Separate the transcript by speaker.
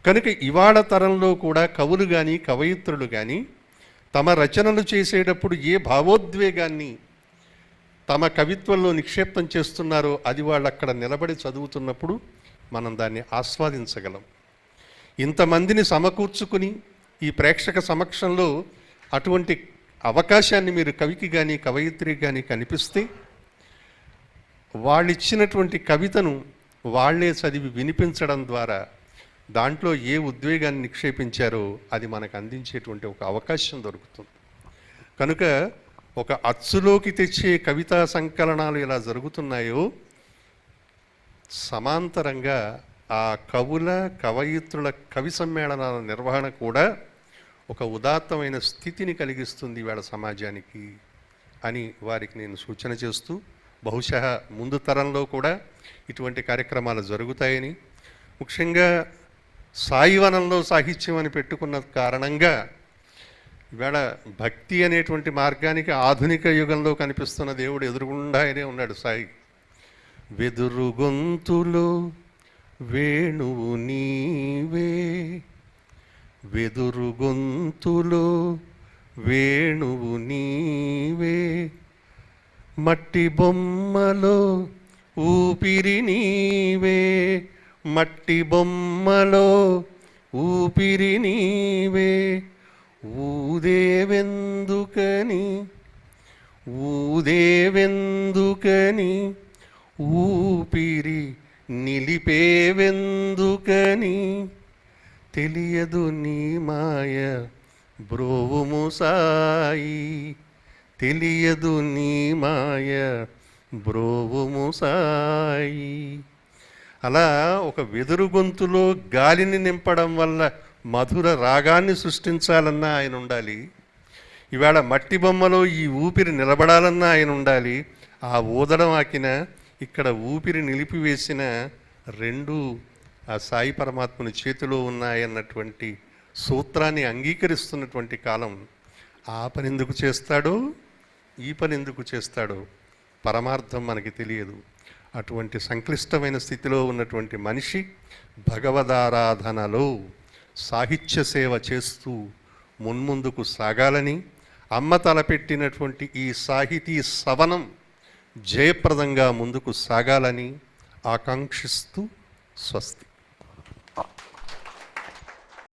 Speaker 1: కనుక ఇవాళ తరంలో కూడా కవులు కానీ కవయిత్రులు కానీ తమ రచనలు చేసేటప్పుడు ఏ భావోద్వేగాన్ని తమ కవిత్వంలో నిక్షేపం చేస్తున్నారో అది వాళ్ళు అక్కడ నిలబడి చదువుతున్నప్పుడు మనం దాన్ని ఆస్వాదించగలం. ఇంతమందిని సమకూర్చుకుని ఈ ప్రేక్షక సమక్షంలో అటువంటి అవకాశాన్ని మీరు కవికి కానీ కవయిత్రికి కానీ కనిపిస్తే వాళ్ళిచ్చినటువంటి కవితను వాళ్లే చదివి వినిపించడం ద్వారా దాంట్లో ఏ ఉద్వేగాన్ని నిక్షేపించారో అది మనకు అందించేటువంటి ఒక అవకాశం దొరుకుతుంది. కనుక ఒక అచ్చులోకి తెచ్చే కవితా సంకలనాలు ఎలా జరుగుతున్నాయో సమాంతరంగా ఆ కవుల కవయిత్రుల కవి సమ్మేళనాల నిర్వహణ కూడా ఒక ఉదాత్తమైన స్థితిని కలిగిస్తుంది ఇవాళ సమాజానికి అని వారికి నేను సూచన చేస్తూ, బహుశా ముందు తరంలో కూడా ఇటువంటి కార్యక్రమాలు జరుగుతాయని, ముఖ్యంగా సాయివనంలో సాహిత్యం అని పెట్టుకున్న కారణంగా ఇవాళ భక్తి అనేటువంటి మార్గానికి ఆధునిక యుగంలో కనిపిస్తున్న దేవుడు ఎదురుగుండానే ఉన్నాడు సాయి. వెదురు గొంతులో వేణువు నీవే, వెదురు గొంతులో వేణువు నీవే, మట్టి బొమ్మలో ఊపిరి నీవే, మట్టి బొమ్మలో ఊపిరి నీవే, ఊదేవెందుకని ఊదేవెందుకని ఊపిరి నిలిపేవెందుకని, తెలియదు నీ మాయ బ్రోవుము సాయి, తెలియదు నీ మాయ బ్రోవుము సాయి. అలా ఒక వెదురు గొంతులో గాలిని నింపడం వల్ల మధుర రాగాన్ని సృష్టించాలన్నా ఆయన ఉండాలి. ఇవాళ మట్టి బొమ్మలో ఈ ఊపిరి నిలబడాలన్నా ఆయన ఉండాలి. ఆ ఊదడం ఆకిన ఇక్కడ ఊపిరి నిలిపివేసిన రెండు ఆ సాయి పరమాత్మని చేతిలో ఉన్నాయన్నటువంటి సూత్రాన్ని అంగీకరిస్తున్నటువంటి కాలం. ఆ పని ఎందుకు చేస్తాడో ఈ పని ఎందుకు చేస్తాడో పరమార్థం మనకి తెలియదు. అటువంటి సంక్లిష్టమైన స్థితిలో ఉన్నటువంటి మనిషి భగవదారాధనలో సాహిత్య సేవ చేస్తూ మున్ముందుకు సాగాలని, అమ్మ తలపెట్టినటువంటి ఈ సాహితీ సవనం జయప్రదంగా ముందుకు సాగాలని ఆకాంక్షిస్తూ స్వస్తి.